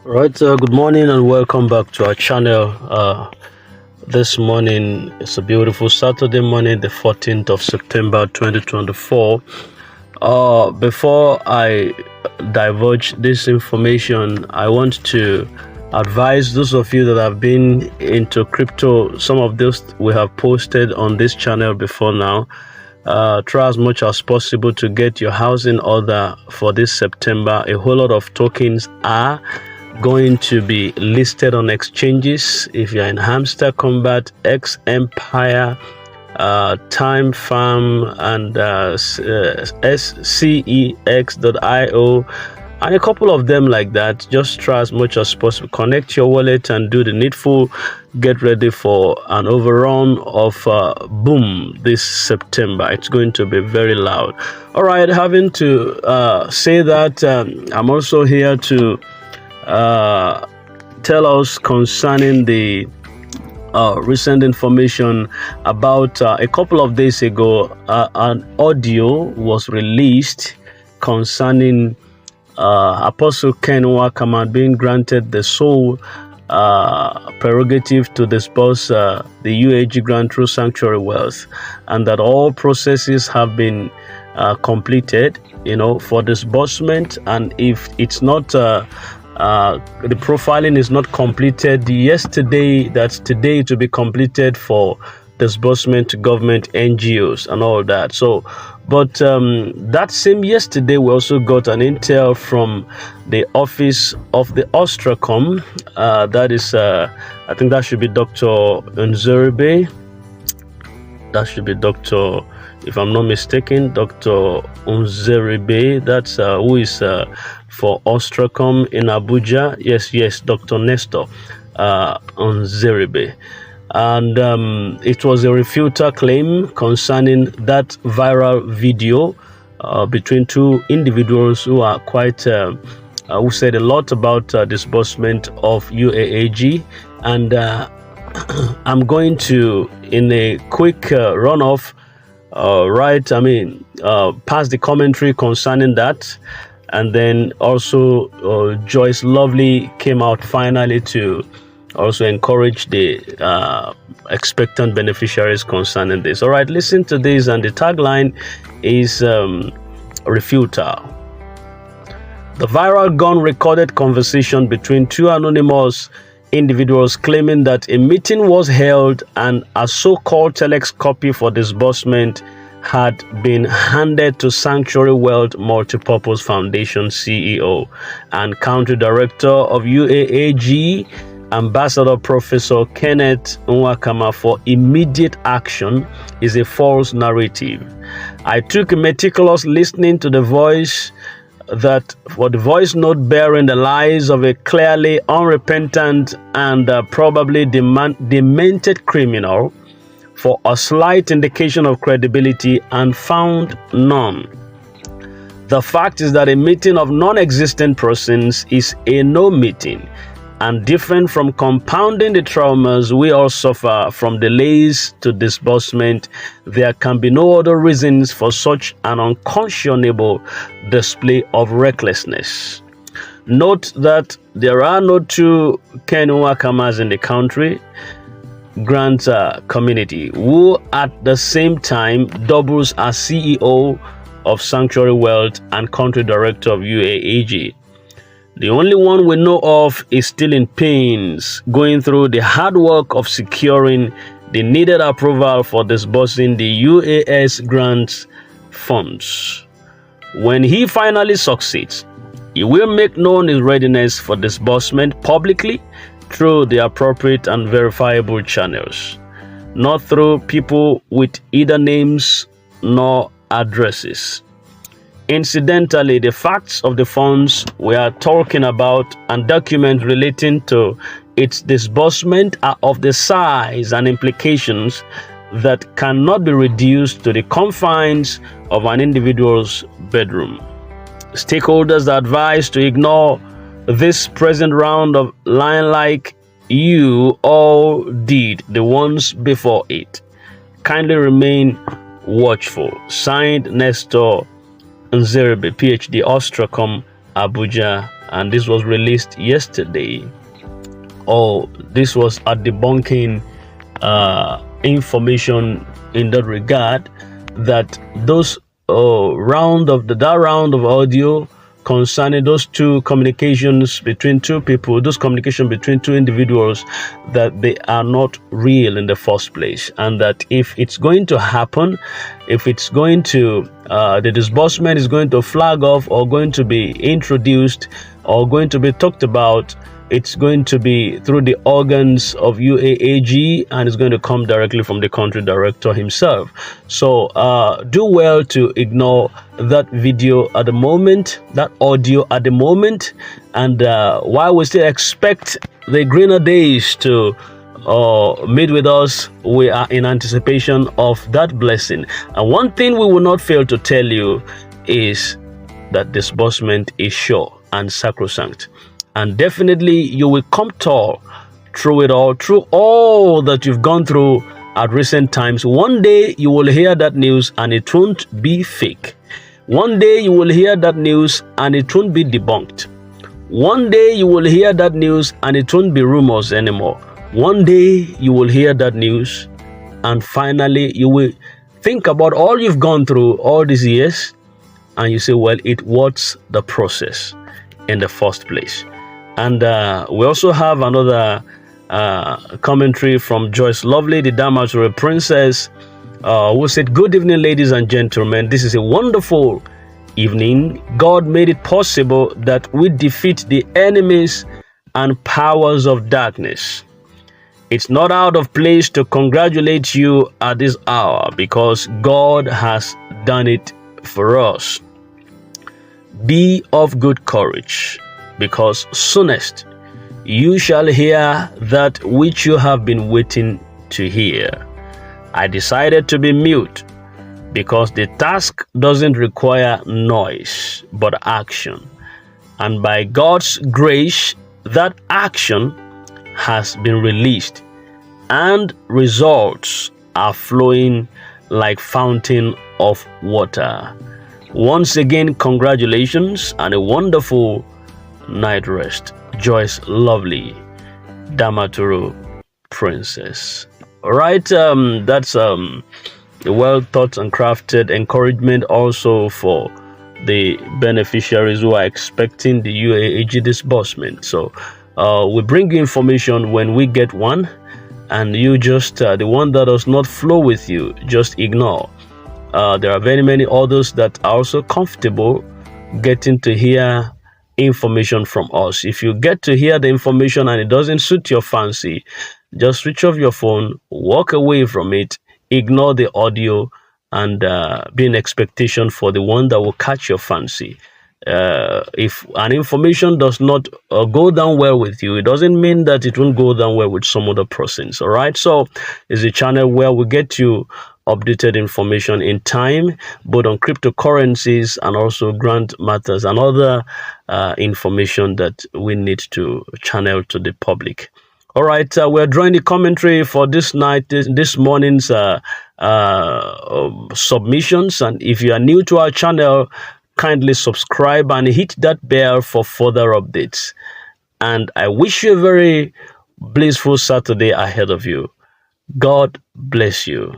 Right, good morning and welcome back to our channel. This morning it's a beautiful Saturday morning, the 14th of September 2024. Before I divulge this information, I want to advise those of you that have been into crypto. Some of those we have posted on this channel before now. Try as much as possible to get your house in order for this September. A whole lot of tokens are going to be listed on exchanges. If you're in Hamster Combat, X Empire, Time Farm, and SCEX.io, and a couple of them like that. Just try as much as possible. Connect your wallet and do the needful. Get ready for an overrun of boom this September. It's going to be very loud. All right, having to say that, I'm also here to tell us concerning the recent information about a couple of days ago. An audio was released concerning Apostle Ken Nwakama being granted the sole prerogative to disburse the UAAG grant through Sanctuary Wealth, and that all processes have been completed, for disbursement. And if it's not the profiling is not completed yesterday, that's today to be completed for disbursement to government NGOs and all that. So, but that same yesterday, we also got an intel from the office of the Ostracom. That is, I think that should be Dr. Nzeribe. That should be Dr. If I'm not mistaken, Dr. Nzeribe. That's who is for Ostracom in Abuja. Yes, Dr. Nestor Nzeribe. And it was a refutal claim concerning that viral video between two individuals who are quite, who said a lot about disbursement of UAAG. And I'm going to, in a quick runoff, pass the commentary concerning that. And then also Joyce Lovely came out finally to also encourage the expectant beneficiaries concerning this. All right, listen to this, and the tagline is Refuttal. The viral gun recorded conversation between two anonymous individuals claiming that a meeting was held and a so-called telex copy for disbursement had been handed to Sanctuary Wealth Multipurpose Foundation CEO and Country Director of UAAG, Ambassador Professor Kenneth Nwakama, for immediate action is a false narrative. I took meticulous listening to the voice note bearing the lies of a clearly unrepentant and probably demented criminal for a slight indication of credibility, and found none. The fact is that a meeting of non-existent persons is a no meeting, and different from compounding the traumas we all suffer from delays to disbursement, there can be no other reasons for such an unconscionable display of recklessness. Note that there are no two Ken Nwakamas in the country grant community who at the same time doubles as CEO of Sanctuary Wealth and Country Director of UAAG. The only one we know of is still in pains, going through the hard work of securing the needed approval for disbursing the UAAG grant funds. When he finally succeeds, he will make known his readiness for disbursement publicly through the appropriate and verifiable channels, not through people with either names nor addresses. Incidentally, the facts of the funds we are talking about and documents relating to its disbursement are of the size and implications that cannot be reduced to the confines of an individual's bedroom. Stakeholders are advised to ignore this present round of line like you all did the ones before it. Kindly remain watchful. Signed, Nestor Nzeribe, PhD, Ostracom, Abuja, and this was released yesterday. This was a debunking information in that regard, that those round of audio concerning those two communications between two people, those communication between two individuals, that they are not real in the first place, and that if it's going to happen, if it's going to the disbursement is going to flag off or going to be introduced or going to be talked about, it's going to be through the organs of UAAG, and it's going to come directly from the country director himself. So do well to ignore that video at the moment, that audio at the moment, and while we still expect the greener days to meet with us, we are in anticipation of that blessing. And one thing we will not fail to tell you is that disbursement is sure and sacrosanct. And definitely you will come tall through it all, through all that you've gone through at recent times. One day you will hear that news and it won't be fake. One day you will hear that news and it won't be debunked. One day you will hear that news and it won't be rumors anymore. One day you will hear that news and finally you will think about all you've gone through all these years and you say, well, it was the process in the first place. And we also have another commentary from Joyce Lovely, the Damaturu Princess, who said, good evening, ladies and gentlemen. This is a wonderful evening. God made it possible that we defeat the enemies and powers of darkness. It's not out of place to congratulate you at this hour because God has done it for us. Be of good courage, because soonest you shall hear that which you have been waiting to hear. I decided to be mute because the task doesn't require noise but action. And by God's grace, that action has been released and results are flowing like fountain of water. Once again, congratulations and a wonderful night rest. Joyce Lovely, Damaturu Princess. All right, that's well thought and crafted encouragement also for the beneficiaries who are expecting the UAAG disbursement. So we bring you information when we get one, and you just the one that does not flow with you, just ignore. There are very many others that are also comfortable getting to hear information from us. If you get to hear the information and it doesn't suit your fancy, just switch off your phone, walk away from it, ignore the audio, and be in expectation for the one that will catch your fancy. If an information does not go down well with you, it doesn't mean that it won't go down well with some other persons. All right, so it's a channel where we get you updated information in time, both on cryptocurrencies and also grant matters and other information that we need to channel to the public. All right, we're drawing the commentary for this night, this morning's submissions. And if you are new to our channel, kindly subscribe and hit that bell for further updates. And I wish you a very blissful Saturday ahead of you. God bless you.